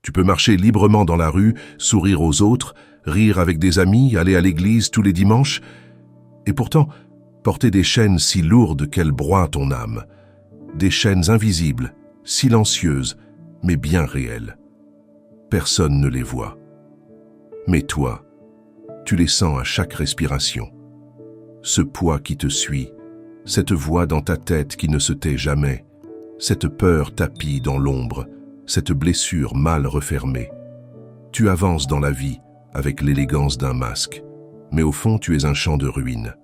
Tu peux marcher librement dans la rue, sourire aux autres, rire avec des amis, aller à l'église tous les dimanches, et pourtant porter des chaînes si lourdes qu'elles broient ton âme, des chaînes invisibles, silencieuses, mais bien réelles. Personne ne les voit. Mais toi, tu les sens à chaque respiration. Ce poids qui te suit, cette voix dans ta tête qui ne se tait jamais, cette peur tapie dans l'ombre, cette blessure mal refermée. Tu avances dans la vie avec l'élégance d'un masque, mais au fond tu es un champ de ruines.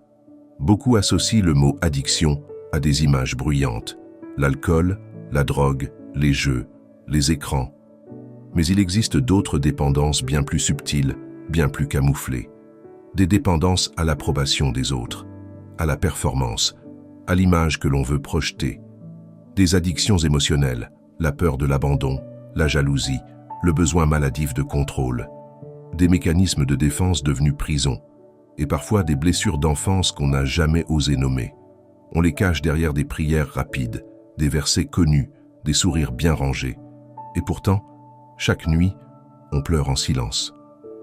Beaucoup associent le mot addiction à des images bruyantes, l'alcool, la drogue, les jeux, les écrans. Mais il existe d'autres dépendances bien plus subtiles, bien plus camouflées. Des dépendances à l'approbation des autres, à la performance, à l'image que l'on veut projeter. Des addictions émotionnelles, la peur de l'abandon, la jalousie, le besoin maladif de contrôle. Des mécanismes de défense devenus prison, et parfois des blessures d'enfance qu'on n'a jamais osé nommer. On les cache derrière des prières rapides, des versets connus, des sourires bien rangés. Et pourtant, chaque nuit, on pleure en silence.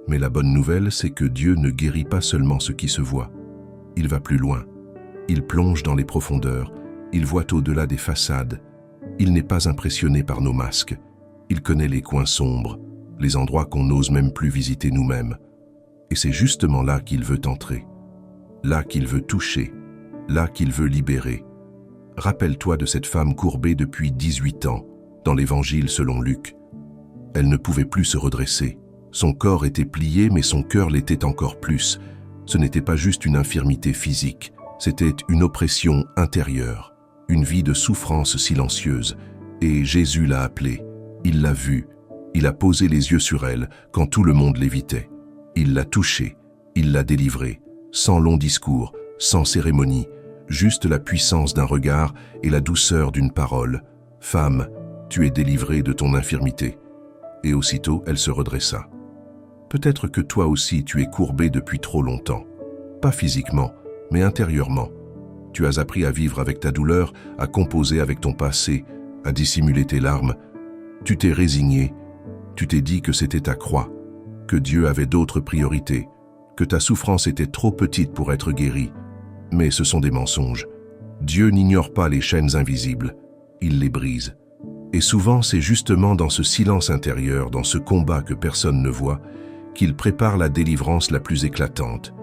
Mais la bonne nouvelle, c'est que Dieu ne guérit pas seulement ce qui se voit. Il va plus loin. Il plonge dans les profondeurs. Il voit au-delà des façades. Il n'est pas impressionné par nos masques. Il connaît les coins sombres, les endroits qu'on n'ose même plus visiter nous-mêmes. Et c'est justement là qu'il veut entrer. Là qu'il veut toucher. Là qu'il veut libérer. Rappelle-toi de cette femme courbée depuis 18 ans, dans l'Évangile selon Luc. Elle ne pouvait plus se redresser. Son corps était plié, mais son cœur l'était encore plus. Ce n'était pas juste une infirmité physique, c'était une oppression intérieure, une vie de souffrance silencieuse. Et Jésus l'a appelée, il l'a vue, il a posé les yeux sur elle quand tout le monde l'évitait. Il l'a touchée, il l'a délivrée, sans long discours, sans cérémonie, juste la puissance d'un regard et la douceur d'une parole. « Femme, tu es délivrée de ton infirmité. » Et aussitôt, elle se redressa. Peut-être que toi aussi tu es courbé depuis trop longtemps. Pas physiquement, mais intérieurement. Tu as appris à vivre avec ta douleur, à composer avec ton passé, à dissimuler tes larmes. Tu t'es résigné, tu t'es dit que c'était ta croix, que Dieu avait d'autres priorités, que ta souffrance était trop petite pour être guérie. Mais ce sont des mensonges. Dieu n'ignore pas les chaînes invisibles, il les brise. Et souvent, c'est justement dans ce silence intérieur, dans ce combat que personne ne voit, qu'il prépare la délivrance la plus éclatante.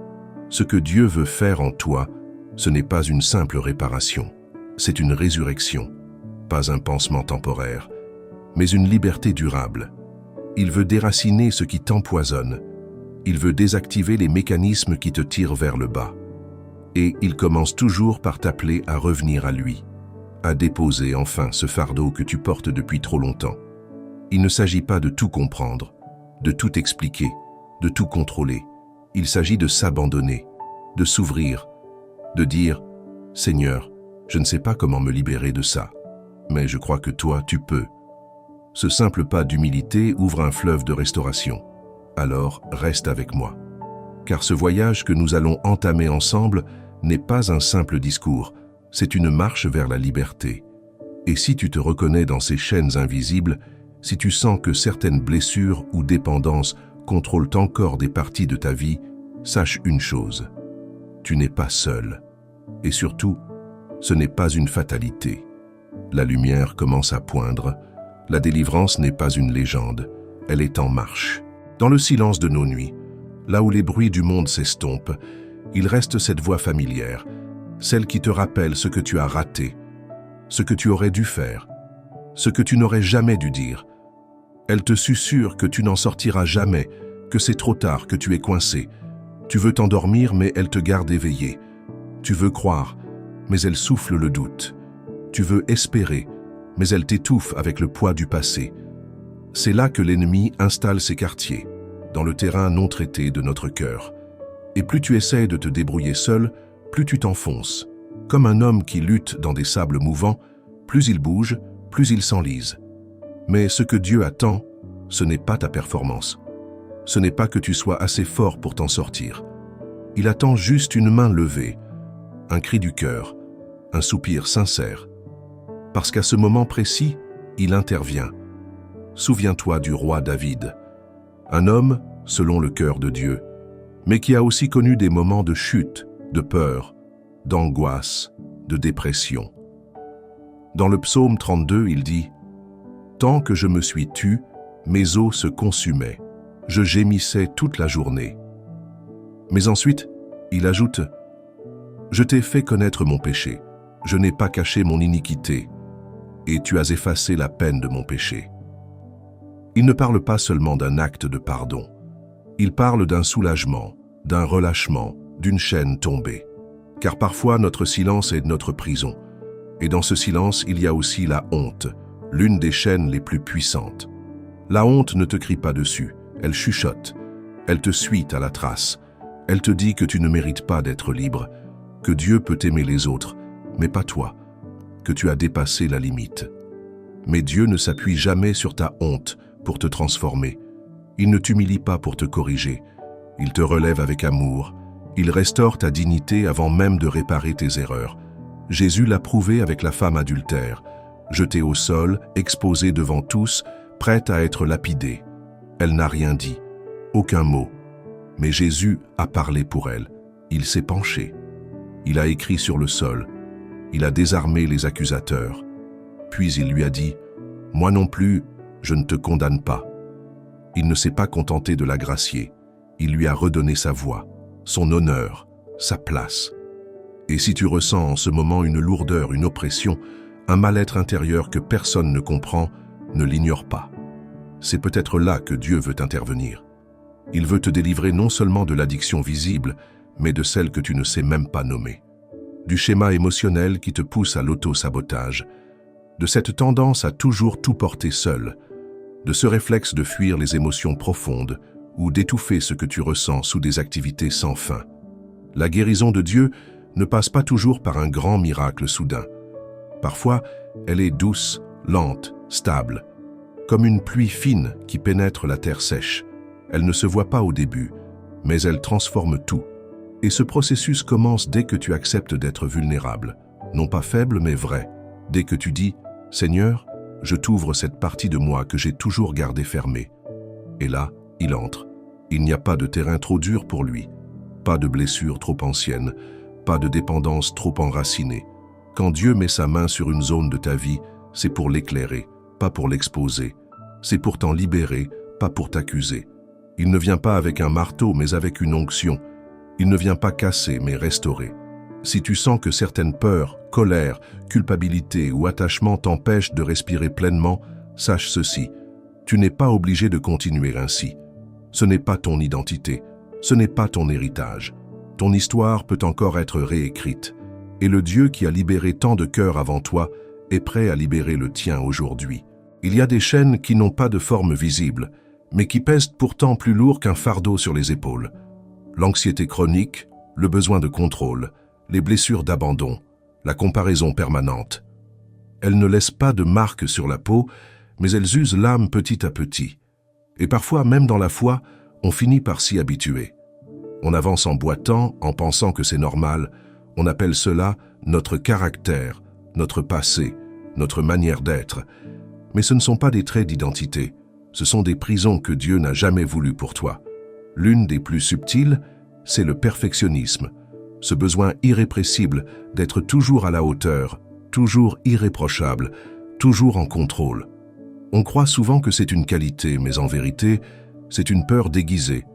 Ce que Dieu veut faire en toi, ce n'est pas une simple réparation, c'est une résurrection, pas un pansement temporaire, mais une liberté durable. Il veut déraciner ce qui t'empoisonne, il veut désactiver les mécanismes qui te tirent vers le bas. Et il commence toujours par t'appeler à revenir à lui, à déposer enfin ce fardeau que tu portes depuis trop longtemps. Il ne s'agit pas de tout comprendre, de tout expliquer, de tout contrôler. Il s'agit de s'abandonner, de s'ouvrir, de dire « Seigneur, je ne sais pas comment me libérer de ça, mais je crois que toi, tu peux. » Ce simple pas d'humilité ouvre un fleuve de restauration. Alors, reste avec moi. Car ce voyage que nous allons entamer ensemble n'est pas un simple discours, c'est une marche vers la liberté. Et si tu te reconnais dans ces chaînes invisibles, si tu sens que certaines blessures ou dépendances contrôlent encore des parties de ta vie, sache une chose, tu n'es pas seul. Et surtout, ce n'est pas une fatalité. La lumière commence à poindre, la délivrance n'est pas une légende, elle est en marche. Dans le silence de nos nuits, là où les bruits du monde s'estompent, il reste cette voix familière, celle qui te rappelle ce que tu as raté, ce que tu aurais dû faire, ce que tu n'aurais jamais dû dire. Elle te susurre que tu n'en sortiras jamais, que c'est trop tard, que tu es coincé. Tu veux t'endormir, mais elle te garde éveillé. Tu veux croire, mais elle souffle le doute. Tu veux espérer, mais elle t'étouffe avec le poids du passé. C'est là que l'ennemi installe ses quartiers, dans le terrain non traité de notre cœur. Et plus tu essaies de te débrouiller seul, plus tu t'enfonces. Comme un homme qui lutte dans des sables mouvants, plus il bouge, plus il s'enlise. Mais ce que Dieu attend, ce n'est pas ta performance. Ce n'est pas que tu sois assez fort pour t'en sortir. Il attend juste une main levée, un cri du cœur, un soupir sincère. Parce qu'à ce moment précis, il intervient. souviens-toi du roi David, un homme selon le cœur de Dieu, mais qui a aussi connu des moments de chute, de peur, d'angoisse, de dépression. Dans le psaume 32, il dit « Tant que je me suis tu, mes os se consumaient, je gémissais toute la journée. » Mais ensuite, il ajoute « Je t'ai fait connaître mon péché, je n'ai pas caché mon iniquité, et tu as effacé la peine de mon péché. » Il ne parle pas seulement d'un acte de pardon, il parle d'un soulagement, d'un relâchement, d'une chaîne tombée. Car parfois notre silence est notre prison, et dans ce silence il y a aussi la honte, l'une des chaînes les plus puissantes. La honte ne te crie pas dessus, elle chuchote, elle te suit à la trace, elle te dit que tu ne mérites pas d'être libre, que Dieu peut aimer les autres, mais pas toi, que tu as dépassé la limite. Mais Dieu ne s'appuie jamais sur ta honte pour te transformer. Il ne t'humilie pas pour te corriger. Il te relève avec amour. Il restaure ta dignité avant même de réparer tes erreurs. Jésus l'a prouvé avec la femme adultère, jetée au sol, exposée devant tous, prête à être lapidée. Elle n'a rien dit, aucun mot. Mais Jésus a parlé pour elle. Il s'est penché. Il a écrit sur le sol. Il a désarmé les accusateurs. Puis il lui a dit « Moi non plus, je ne te condamne pas. » Il ne s'est pas contenté de la gracier. Il lui a redonné sa voix, son honneur, sa place. Et si tu ressens en ce moment une lourdeur, une oppression, un mal-être intérieur que personne ne comprend, ne l'ignore pas. C'est peut-être là que Dieu veut intervenir. Il veut te délivrer non seulement de l'addiction visible, mais de celle que tu ne sais même pas nommer. Du schéma émotionnel qui te pousse à l'auto-sabotage, de cette tendance à toujours tout porter seul, de ce réflexe de fuir les émotions profondes ou d'étouffer ce que tu ressens sous des activités sans fin. La guérison de Dieu ne passe pas toujours par un grand miracle soudain. Parfois, elle est douce, lente, stable, comme une pluie fine qui pénètre la terre sèche. Elle ne se voit pas au début, mais elle transforme tout. Et ce processus commence dès que tu acceptes d'être vulnérable, non pas faible mais vrai, dès que tu dis « Seigneur, je t'ouvre cette partie de moi que j'ai toujours gardée fermée. » Et là, il entre. Il n'y a pas de terrain trop dur pour lui, pas de blessure trop ancienne, pas de dépendance trop enracinée. Quand Dieu met sa main sur une zone de ta vie, c'est pour l'éclairer, pas pour l'exposer. C'est pour t'en libérer, pas pour t'accuser. Il ne vient pas avec un marteau, mais avec une onction. Il ne vient pas casser, mais restaurer. Si tu sens que certaines peurs, colère, culpabilité ou attachement t'empêchent de respirer pleinement, sache ceci, tu n'es pas obligé de continuer ainsi. Ce n'est pas ton identité, ce n'est pas ton héritage. Ton histoire peut encore être réécrite. Et le Dieu qui a libéré tant de cœurs avant toi est prêt à libérer le tien aujourd'hui. Il y a des chaînes qui n'ont pas de forme visible, mais qui pèsent pourtant plus lourd qu'un fardeau sur les épaules. L'anxiété chronique, le besoin de contrôle, les blessures d'abandon, la comparaison permanente. Elles ne laissent pas de marques sur la peau, mais elles usent l'âme petit à petit. Et parfois, même dans la foi, on finit par s'y habituer. On avance en boitant, en pensant que c'est normal. On appelle cela notre caractère, notre passé, notre manière d'être. Mais ce ne sont pas des traits d'identité, ce sont des prisons que Dieu n'a jamais voulu pour toi. L'une des plus subtiles, c'est le perfectionnisme, ce besoin irrépressible d'être toujours à la hauteur, toujours irréprochable, toujours en contrôle. On croit souvent que c'est une qualité, mais en vérité, c'est une peur déguisée.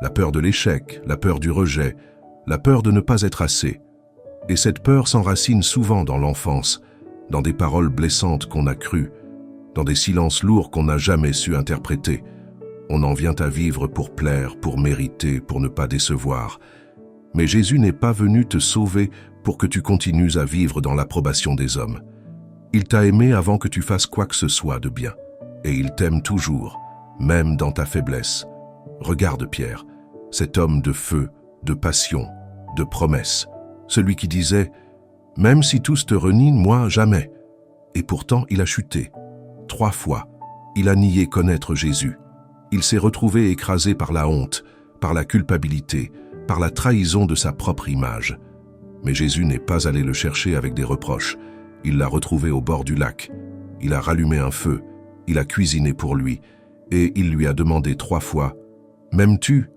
La peur de l'échec, la peur du rejet, la peur de ne pas être assez. Et cette peur s'enracine souvent dans l'enfance, dans des paroles blessantes qu'on a crues, dans des silences lourds qu'on n'a jamais su interpréter. On en vient à vivre pour plaire, pour mériter, pour ne pas décevoir. Mais Jésus n'est pas venu te sauver pour que tu continues à vivre dans l'approbation des hommes. Il t'a aimé avant que tu fasses quoi que ce soit de bien. Et il t'aime toujours, même dans ta faiblesse. Regarde Pierre, cet homme de feu, de passion, de promesse, celui qui disait « Même si tous te renient, moi jamais ». Et pourtant il a chuté. 3 fois, il a nié connaître Jésus. Il s'est retrouvé écrasé par la honte, par la culpabilité, par la trahison de sa propre image. Mais Jésus n'est pas allé le chercher avec des reproches. Il l'a retrouvé au bord du lac. Il a rallumé un feu. Il a cuisiné pour lui, et il lui a demandé 3 fois « M'aimes-tu »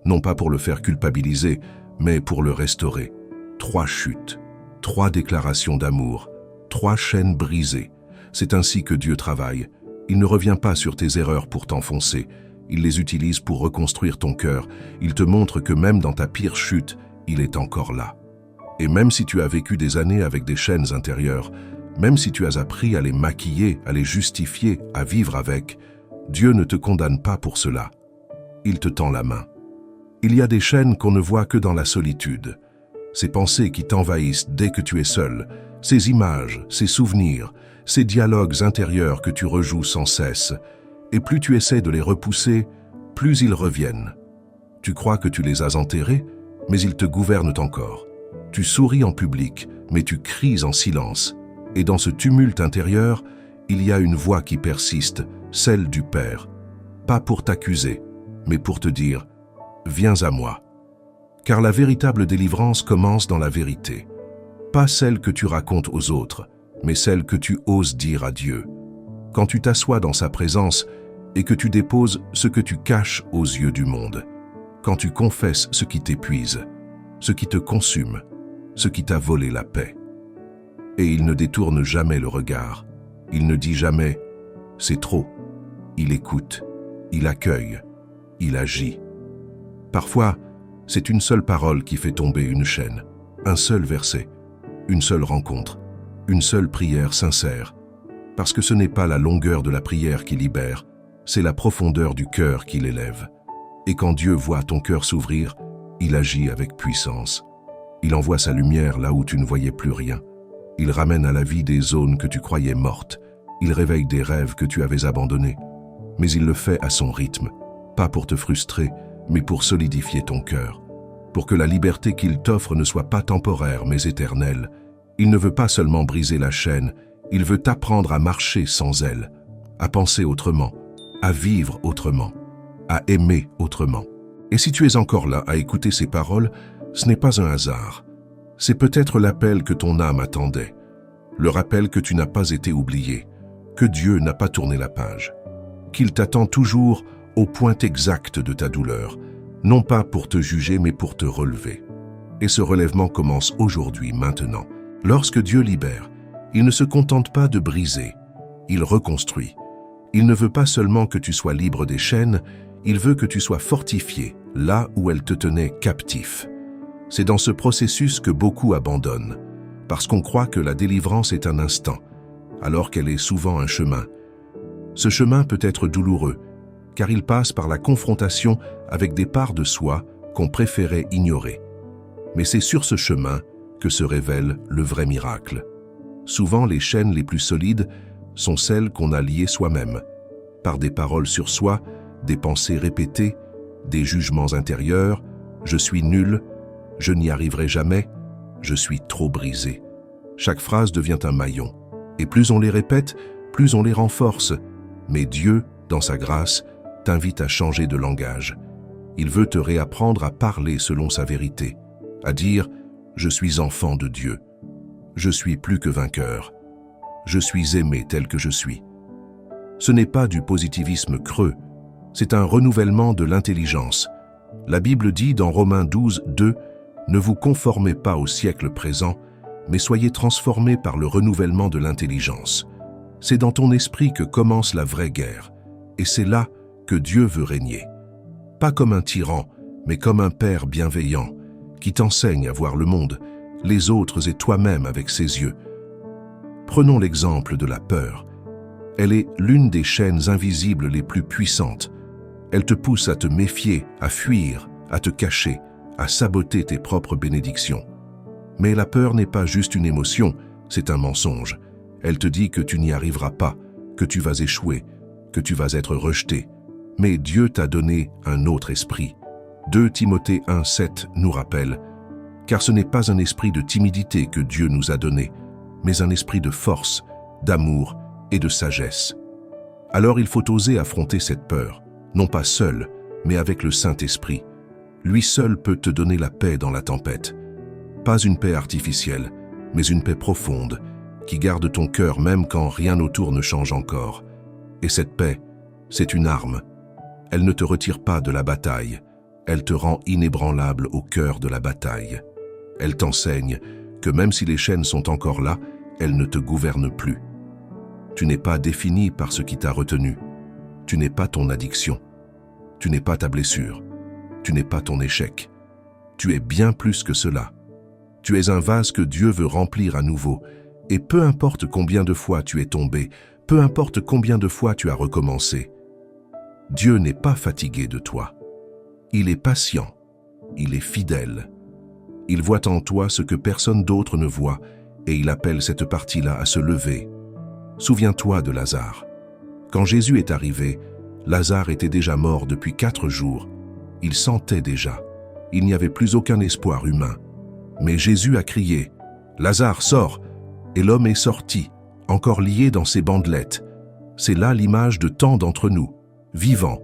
Non pas pour le faire culpabiliser, mais pour le restaurer. 3 chutes, 3 déclarations d'amour, 3 chaînes brisées. C'est ainsi que Dieu travaille. Il ne revient pas sur tes erreurs pour t'enfoncer. Il les utilise pour reconstruire ton cœur. Il te montre que même dans ta pire chute, il est encore là. Et même si tu as vécu des années avec des chaînes intérieures, même si tu as appris à les maquiller, à les justifier, à vivre avec, Dieu ne te condamne pas pour cela. Il te tend la main. Il y a des chaînes qu'on ne voit que dans la solitude. Ces pensées qui t'envahissent dès que tu es seul, ces images, ces souvenirs, ces dialogues intérieurs que tu rejoues sans cesse. Et plus tu essaies de les repousser, plus ils reviennent. Tu crois que tu les as enterrés, mais ils te gouvernent encore. Tu souris en public, mais tu cries en silence. Et dans ce tumulte intérieur, il y a une voix qui persiste, celle du Père. Pas pour t'accuser, mais pour te dire « Viens à moi ». Car la véritable délivrance commence dans la vérité. Pas celle que tu racontes aux autres, mais celle que tu oses dire à Dieu. Quand tu t'assois dans sa présence et que tu déposes ce que tu caches aux yeux du monde. Quand tu confesses ce qui t'épuise, ce qui te consume, ce qui t'a volé la paix. Et il ne détourne jamais le regard. Il ne dit jamais « c'est trop ». Il écoute, il accueille, il agit. Parfois, c'est une seule parole qui fait tomber une chaîne, un seul verset, une seule rencontre, une seule prière sincère. Parce que ce n'est pas la longueur de la prière qui libère, c'est la profondeur du cœur qui l'élève. Et quand Dieu voit ton cœur s'ouvrir, il agit avec puissance. Il envoie sa lumière là où tu ne voyais plus rien. Il ramène à la vie des zones que tu croyais mortes. Il réveille des rêves que tu avais abandonnés. Mais il le fait à son rythme, pas pour te frustrer, mais pour solidifier ton cœur. Pour que la liberté qu'il t'offre ne soit pas temporaire, mais éternelle. Il ne veut pas seulement briser la chaîne, il veut t'apprendre à marcher sans elle, à penser autrement, à vivre autrement, à aimer autrement. Et si tu es encore là à écouter ces paroles, ce n'est pas un hasard. C'est peut-être l'appel que ton âme attendait, le rappel que tu n'as pas été oublié, que Dieu n'a pas tourné la page, qu'il t'attend toujours au point exact de ta douleur, non pas pour te juger mais pour te relever. Et ce relèvement commence aujourd'hui, maintenant. Lorsque Dieu libère, il ne se contente pas de briser, il reconstruit. Il ne veut pas seulement que tu sois libre des chaînes, il veut que tu sois fortifié là où elles te tenaient captif. C'est dans ce processus que beaucoup abandonnent, parce qu'on croit que la délivrance est un instant, alors qu'elle est souvent un chemin. Ce chemin peut être douloureux, car il passe par la confrontation avec des parts de soi qu'on préférait ignorer. Mais c'est sur ce chemin que se révèle le vrai miracle. Souvent, les chaînes les plus solides sont celles qu'on a liées soi-même, par des paroles sur soi, des pensées répétées, des jugements intérieurs, « je suis nul »,« je n'y arriverai jamais »,« je suis trop brisé ». Chaque phrase devient un maillon, et plus on les répète, plus on les renforce. Mais Dieu, dans sa grâce, t'invite à changer de langage. Il veut te réapprendre à parler selon sa vérité, à dire « je suis enfant de Dieu ». Je suis plus que vainqueur. Je suis aimé tel que je suis. Ce n'est pas du positivisme creux, c'est un renouvellement de l'intelligence. La Bible dit dans Romains 12, 2, « Ne vous conformez pas au siècle présent, mais soyez transformés par le renouvellement de l'intelligence. » C'est dans ton esprit que commence la vraie guerre, et c'est là que Dieu veut régner. Pas comme un tyran, mais comme un père bienveillant, qui t'enseigne à voir le monde, les autres et toi-même avec ses yeux. Prenons l'exemple de la peur. Elle est l'une des chaînes invisibles les plus puissantes. Elle te pousse à te méfier, à fuir, à te cacher, à saboter tes propres bénédictions. Mais la peur n'est pas juste une émotion, c'est un mensonge. Elle te dit que tu n'y arriveras pas, que tu vas échouer, que tu vas être rejeté. Mais Dieu t'a donné un autre esprit. 2 Timothée 1, 7 nous rappelle « Car ce n'est pas un esprit de timidité que Dieu nous a donné, mais un esprit de force, d'amour et de sagesse. » Alors il faut oser affronter cette peur, non pas seul, mais avec le Saint-Esprit. Lui seul peut te donner la paix dans la tempête. Pas une paix artificielle, mais une paix profonde, qui garde ton cœur même quand rien autour ne change encore. Et cette paix, c'est une arme. Elle ne te retire pas de la bataille, elle te rend inébranlable au cœur de la bataille. Elle t'enseigne que même si les chaînes sont encore là, elles ne te gouvernent plus. Tu n'es pas défini par ce qui t'a retenu. Tu n'es pas ton addiction. Tu n'es pas ta blessure. Tu n'es pas ton échec. Tu es bien plus que cela. Tu es un vase que Dieu veut remplir à nouveau, et peu importe combien de fois tu es tombé, peu importe combien de fois tu as recommencé, Dieu n'est pas fatigué de toi. Il est patient, il est fidèle. Il voit en toi ce que personne d'autre ne voit, et il appelle cette partie-là à se lever. Souviens-toi de Lazare. Quand Jésus est arrivé, Lazare était déjà mort depuis 4 jours. Il sentait déjà. Il n'y avait plus aucun espoir humain. Mais Jésus a crié « Lazare, sors !» Et l'homme est sorti, encore lié dans ses bandelettes. C'est là l'image de tant d'entre nous, vivants,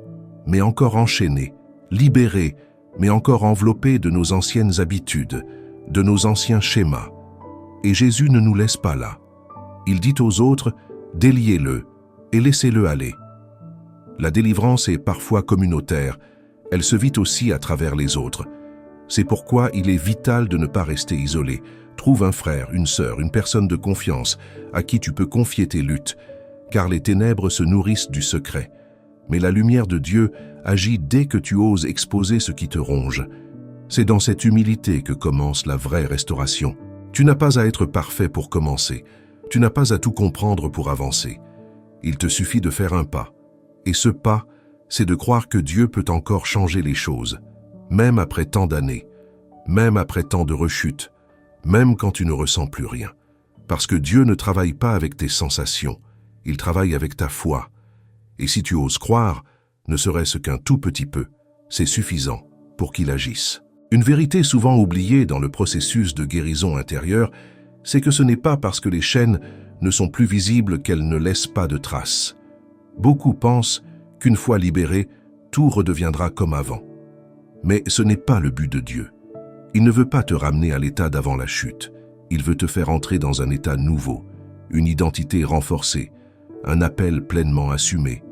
mais encore enchaînés, libérés, mais encore enveloppés de nos anciennes habitudes, de nos anciens schémas. Et Jésus ne nous laisse pas là. Il dit aux autres « Déliez-le et laissez-le aller ». La délivrance est parfois communautaire, elle se vit aussi à travers les autres. C'est pourquoi il est vital de ne pas rester isolé. Trouve un frère, une sœur, une personne de confiance à qui tu peux confier tes luttes, car les ténèbres se nourrissent du secret. Mais la lumière de Dieu agit dès que tu oses exposer ce qui te ronge. C'est dans cette humilité que commence la vraie restauration. Tu n'as pas à être parfait pour commencer. Tu n'as pas à tout comprendre pour avancer. Il te suffit de faire un pas. Et ce pas, c'est de croire que Dieu peut encore changer les choses, même après tant d'années, même après tant de rechutes, même quand tu ne ressens plus rien. Parce que Dieu ne travaille pas avec tes sensations, il travaille avec ta foi. Et si tu oses croire, ne serait-ce qu'un tout petit peu, c'est suffisant pour qu'il agisse. Une vérité souvent oubliée dans le processus de guérison intérieure, c'est que ce n'est pas parce que les chaînes ne sont plus visibles qu'elles ne laissent pas de traces. Beaucoup pensent qu'une fois libéré, tout redeviendra comme avant. Mais ce n'est pas le but de Dieu. Il ne veut pas te ramener à l'état d'avant la chute. Il veut te faire entrer dans un état nouveau, une identité renforcée, un appel pleinement assumé.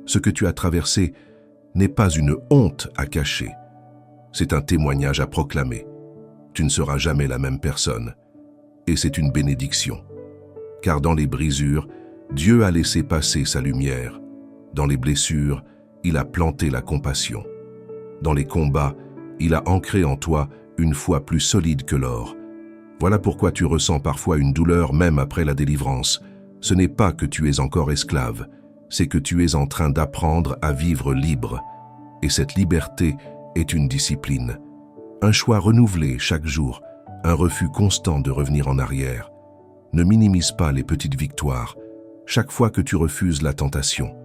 Ce que tu as traversé n'est pas une honte à cacher. C'est un témoignage à proclamer. Tu ne seras jamais la même personne. Et c'est une bénédiction. Car dans les brisures, Dieu a laissé passer sa lumière. Dans les blessures, il a planté la compassion. Dans les combats, il a ancré en toi une foi plus solide que l'or. Voilà pourquoi tu ressens parfois une douleur même après la délivrance. Ce n'est pas que tu es encore esclave, c'est que tu es en train d'apprendre à vivre libre. Et cette liberté est une discipline. Un choix renouvelé chaque jour, un refus constant de revenir en arrière. Ne minimise pas les petites victoires. Chaque fois que tu refuses la tentation,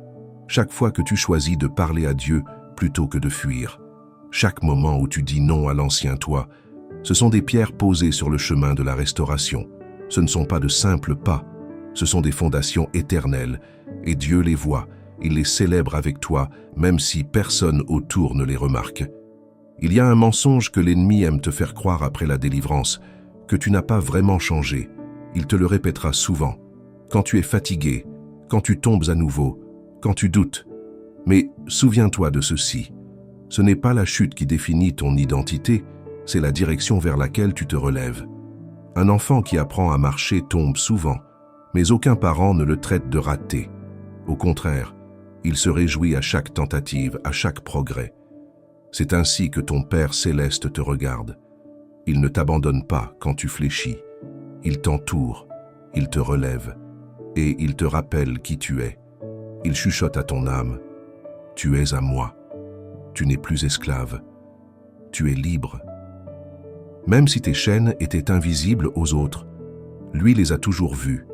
chaque fois que tu choisis de parler à Dieu plutôt que de fuir, chaque moment où tu dis non à l'ancien toi, ce sont des pierres posées sur le chemin de la restauration. Ce ne sont pas de simples pas, ce sont des fondations éternelles, et Dieu les voit, il les célèbre avec toi, même si personne autour ne les remarque. Il y a un mensonge que l'ennemi aime te faire croire après la délivrance, que tu n'as pas vraiment changé. Il te le répétera souvent. Quand tu es fatigué, quand tu tombes à nouveau, quand tu doutes. Mais souviens-toi de ceci. Ce n'est pas la chute qui définit ton identité, c'est la direction vers laquelle tu te relèves. Un enfant qui apprend à marcher tombe souvent, mais aucun parent ne le traite de raté. Au contraire, il se réjouit à chaque tentative, à chaque progrès. C'est ainsi que ton Père céleste te regarde. Il ne t'abandonne pas quand tu fléchis. Il t'entoure, il te relève, et il te rappelle qui tu es. Il chuchote à ton âme. Tu es à moi. Tu n'es plus esclave. Tu es libre. Même si tes chaînes étaient invisibles aux autres, lui les a toujours vues.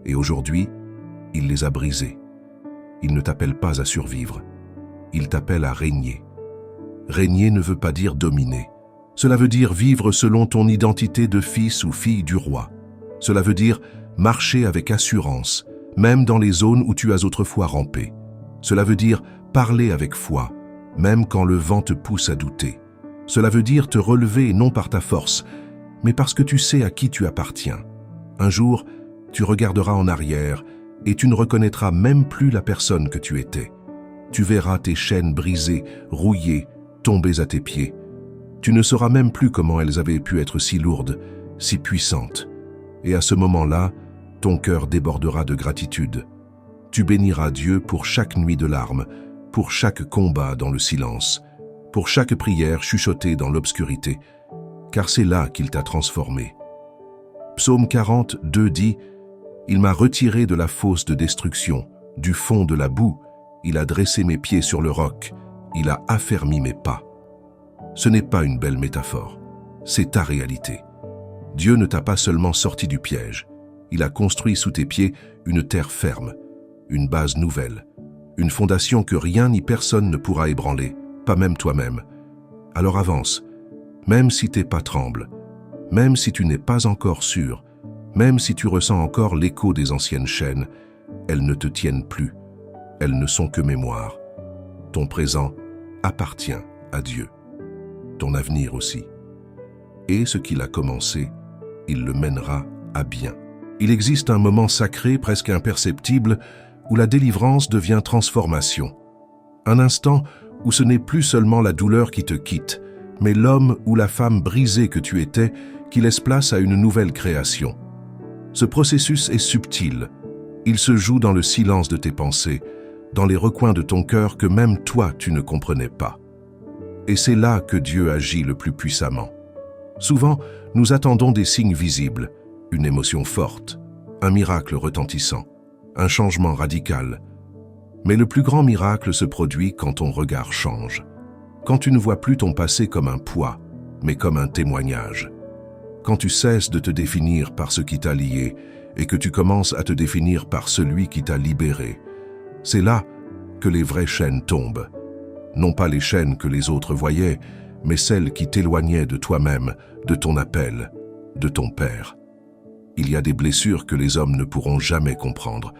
Et aujourd'hui, il les a brisées. Il ne t'appelle pas à survivre. Il t'appelle à régner. Régner ne veut pas dire dominer. Cela veut dire vivre selon ton identité de fils ou fille du roi. Cela veut dire marcher avec assurance, même dans les zones où tu as autrefois rampé. Cela veut dire parler avec foi, même quand le vent te pousse à douter. Cela veut dire te relever non par ta force, mais parce que tu sais à qui tu appartiens. Un jour, tu regarderas en arrière et tu ne reconnaîtra même plus la personne que tu étais. Tu verras tes chaînes brisées, rouillées, tombées à tes pieds. Tu ne sauras même plus comment elles avaient pu être si lourdes, si puissantes. Et à ce moment-là, ton cœur débordera de gratitude. Tu béniras Dieu pour chaque nuit de larmes, pour chaque combat dans le silence, pour chaque prière chuchotée dans l'obscurité, car c'est là qu'il t'a transformé. Psaume 40, 2 dit « Il m'a retiré de la fosse de destruction, du fond de la boue, il a dressé mes pieds sur le roc, il a affermi mes pas. » Ce n'est pas une belle métaphore, c'est ta réalité. Dieu ne t'a pas seulement sorti du piège, il a construit sous tes pieds une terre ferme, une base nouvelle, une fondation que rien ni personne ne pourra ébranler, pas même toi-même. Alors avance, même si tes pas tremblent, même si tu n'es pas encore sûr, même si tu ressens encore l'écho des anciennes chaînes, elles ne te tiennent plus, elles ne sont que mémoire. Ton présent appartient à Dieu, ton avenir aussi. Et ce qu'il a commencé, il le mènera à bien. Il existe un moment sacré, presque imperceptible, où la délivrance devient transformation. Un instant où ce n'est plus seulement la douleur qui te quitte, mais l'homme ou la femme brisée que tu étais qui laisse place à une nouvelle création. Ce processus est subtil. Il se joue dans le silence de tes pensées, dans les recoins de ton cœur que même toi tu ne comprenais pas. Et c'est là que Dieu agit le plus puissamment. Souvent, nous attendons des signes visibles, une émotion forte, un miracle retentissant, un changement radical. Mais le plus grand miracle se produit quand ton regard change, quand tu ne vois plus ton passé comme un poids, mais comme un témoignage. Quand tu cesses de te définir par ce qui t'a lié et que tu commences à te définir par celui qui t'a libéré, c'est là que les vraies chaînes tombent. Non pas les chaînes que les autres voyaient, mais celles qui t'éloignaient de toi-même, de ton appel, de ton Père. Il y a des blessures que les hommes ne pourront jamais comprendre,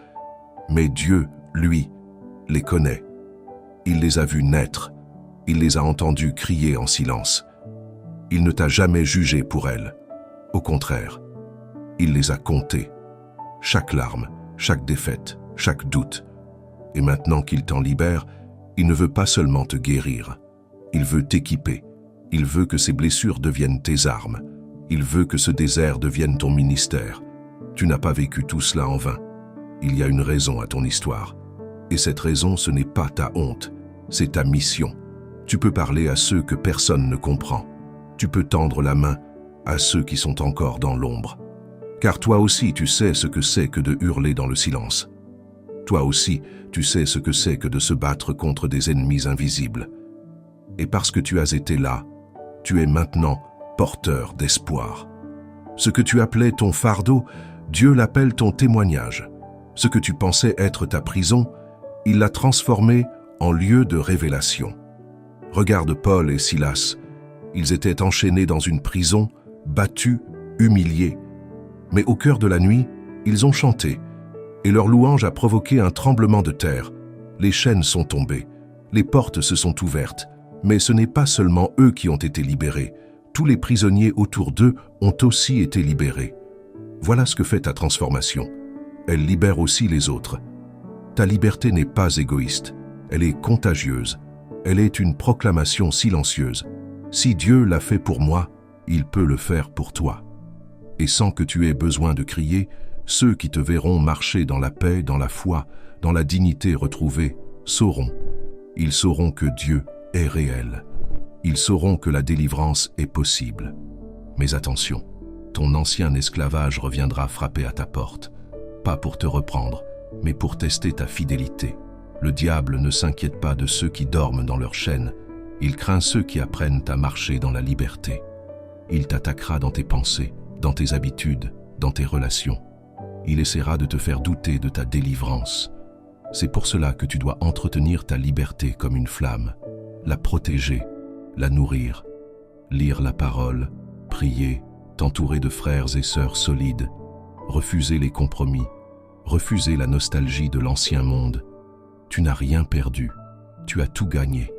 mais Dieu, lui, les connaît. Il les a vues naître, il les a entendues crier en silence. Il ne t'a jamais jugé pour elles. Au contraire, il les a comptées. Chaque larme, chaque défaite, chaque doute. Et maintenant qu'il t'en libère, il ne veut pas seulement te guérir. Il veut t'équiper. Il veut que ces blessures deviennent tes armes. Il veut que ce désert devienne ton ministère. Tu n'as pas vécu tout cela en vain. Il y a une raison à ton histoire. Et cette raison, ce n'est pas ta honte, c'est ta mission. Tu peux parler à ceux que personne ne comprend. Tu peux tendre la main à ceux qui sont encore dans l'ombre. Car toi aussi, tu sais ce que c'est que de hurler dans le silence. Toi aussi, tu sais ce que c'est que de se battre contre des ennemis invisibles. Et parce que tu as été là, tu es maintenant porteur d'espoir. Ce que tu appelais ton fardeau, Dieu l'appelle ton témoignage. Ce que tu pensais être ta prison, il l'a transformé en lieu de révélation. Regarde Paul et Silas. Ils étaient enchaînés dans une prison, battus, humiliés. Mais au cœur de la nuit, ils ont chanté, et leur louange a provoqué un tremblement de terre. Les chaînes sont tombées, les portes se sont ouvertes, mais ce n'est pas seulement eux qui ont été libérés. Tous les prisonniers autour d'eux ont aussi été libérés. Voilà ce que fait ta transformation. Elle libère aussi les autres. Ta liberté n'est pas égoïste, elle est contagieuse. Elle est une proclamation silencieuse. Si Dieu l'a fait pour moi, il peut le faire pour toi. Et sans que tu aies besoin de crier, ceux qui te verront marcher dans la paix, dans la foi, dans la dignité retrouvée, sauront. Ils sauront que Dieu est réel. Ils sauront que la délivrance est possible. Mais attention, ton ancien esclavage reviendra frapper à ta porte. Pas pour te reprendre, mais pour tester ta fidélité. Le diable ne s'inquiète pas de ceux qui dorment dans leur chaîne. Il craint ceux qui apprennent à marcher dans la liberté. Il t'attaquera dans tes pensées, dans tes habitudes, dans tes relations. Il essaiera de te faire douter de ta délivrance. C'est pour cela que tu dois entretenir ta liberté comme une flamme, la protéger, la nourrir, lire la parole, prier, t'entourer de frères et sœurs solides, refuser les compromis, refuser la nostalgie de l'ancien monde. Tu n'as rien perdu, tu as tout gagné,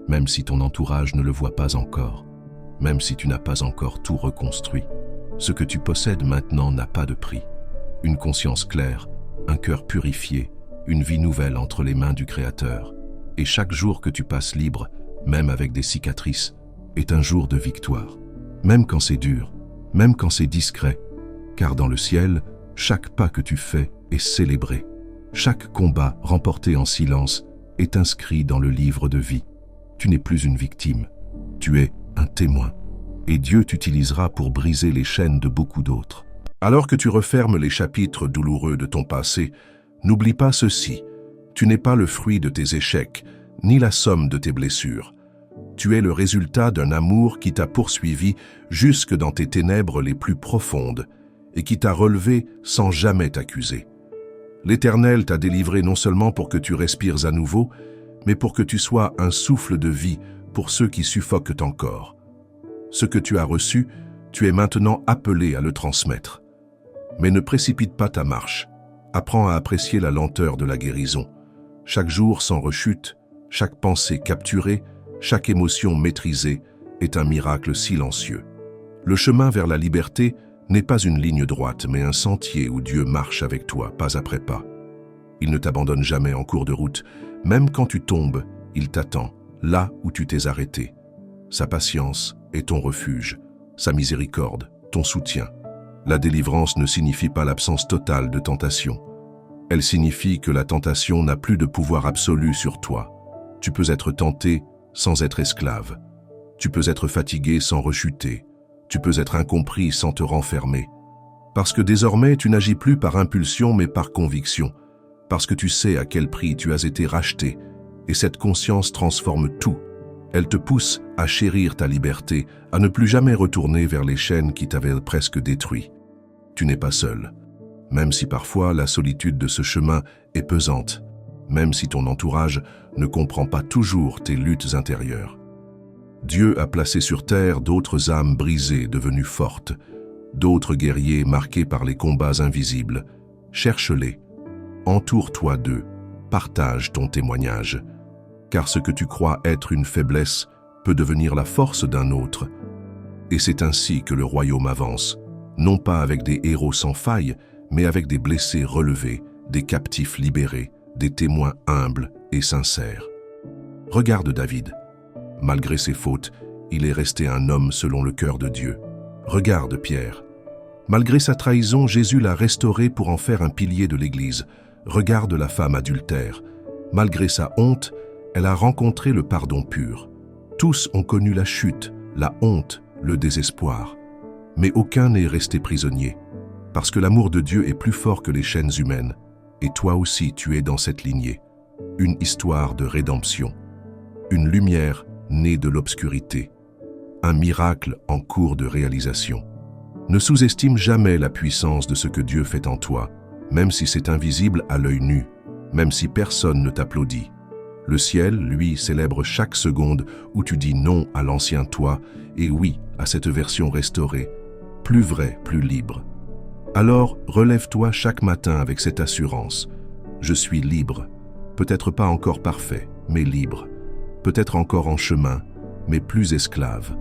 même si ton entourage ne le voit pas encore, même si tu n'as pas encore tout reconstruit. Ce que tu possèdes maintenant n'a pas de prix. Une conscience claire, un cœur purifié, une vie nouvelle entre les mains du Créateur. Et chaque jour que tu passes libre, même avec des cicatrices, est un jour de victoire. Même quand c'est dur, même quand c'est discret, car dans le ciel, chaque pas que tu fais est célébré. Chaque combat remporté en silence est inscrit dans le livre de vie. Tu n'es plus une victime, tu es un témoin. Et Dieu t'utilisera pour briser les chaînes de beaucoup d'autres. Alors que tu refermes les chapitres douloureux de ton passé, n'oublie pas ceci. Tu n'es pas le fruit de tes échecs, ni la somme de tes blessures. Tu es le résultat d'un amour qui t'a poursuivi jusque dans tes ténèbres les plus profondes et qui t'a relevé sans jamais t'accuser. L'Éternel t'a délivré non seulement pour que tu respires à nouveau, mais pour que tu sois un souffle de vie pour ceux qui suffoquent encore. Ce que tu as reçu, tu es maintenant appelé à le transmettre. Mais ne précipite pas ta marche. Apprends à apprécier la lenteur de la guérison. Chaque jour sans rechute, chaque pensée capturée, chaque émotion maîtrisée est un miracle silencieux. Le chemin vers la liberté n'est pas une ligne droite, mais un sentier où Dieu marche avec toi, pas après pas. Il ne t'abandonne jamais en cours de route. Même quand tu tombes, il t'attend, là où tu t'es arrêté. Sa patience est ton refuge, sa miséricorde, ton soutien. La délivrance ne signifie pas l'absence totale de tentation. Elle signifie que la tentation n'a plus de pouvoir absolu sur toi. Tu peux être tenté sans être esclave. Tu peux être fatigué sans rechuter. Tu peux être incompris sans te renfermer. Parce que désormais, tu n'agis plus par impulsion mais par conviction. Parce que tu sais à quel prix tu as été racheté. Et cette conscience transforme tout. Elle te pousse à chérir ta liberté, à ne plus jamais retourner vers les chaînes qui t'avaient presque détruit. Tu n'es pas seul. Même si parfois la solitude de ce chemin est pesante, même si ton entourage ne comprend pas toujours tes luttes intérieures. Dieu a placé sur terre d'autres âmes brisées devenues fortes, d'autres guerriers marqués par les combats invisibles. Cherche-les, entoure-toi d'eux, partage ton témoignage, car ce que tu crois être une faiblesse peut devenir la force d'un autre. Et c'est ainsi que le royaume avance, non pas avec des héros sans faille, mais avec des blessés relevés, des captifs libérés, des témoins humbles et sincères. Regarde David. Malgré ses fautes, il est resté un homme selon le cœur de Dieu. Regarde Pierre. Malgré sa trahison, Jésus l'a restauré pour en faire un pilier de l'Église. Regarde la femme adultère. Malgré sa honte, elle a rencontré le pardon pur. Tous ont connu la chute, la honte, le désespoir. Mais aucun n'est resté prisonnier. Parce que l'amour de Dieu est plus fort que les chaînes humaines. Et toi aussi, tu es dans cette lignée. Une histoire de rédemption. Une lumière née de l'obscurité. Un miracle en cours de réalisation. Ne sous-estime jamais la puissance de ce que Dieu fait en toi, même si c'est invisible à l'œil nu, même si personne ne t'applaudit. Le ciel, lui, célèbre chaque seconde où tu dis non à l'ancien toi et oui à cette version restaurée, plus vraie, plus libre. Alors, relève-toi chaque matin avec cette assurance. Je suis libre, peut-être pas encore parfait, mais libre. Peut-être encore en chemin, mais plus esclave.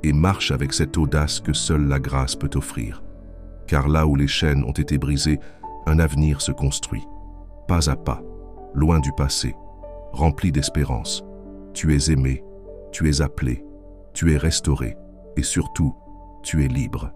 Et marche avec cette audace que seule la grâce peut offrir. Car là où les chaînes ont été brisées, un avenir se construit. Pas à pas, loin du passé, rempli d'espérance. Tu es aimé, tu es appelé, tu es restauré, et surtout, tu es libre.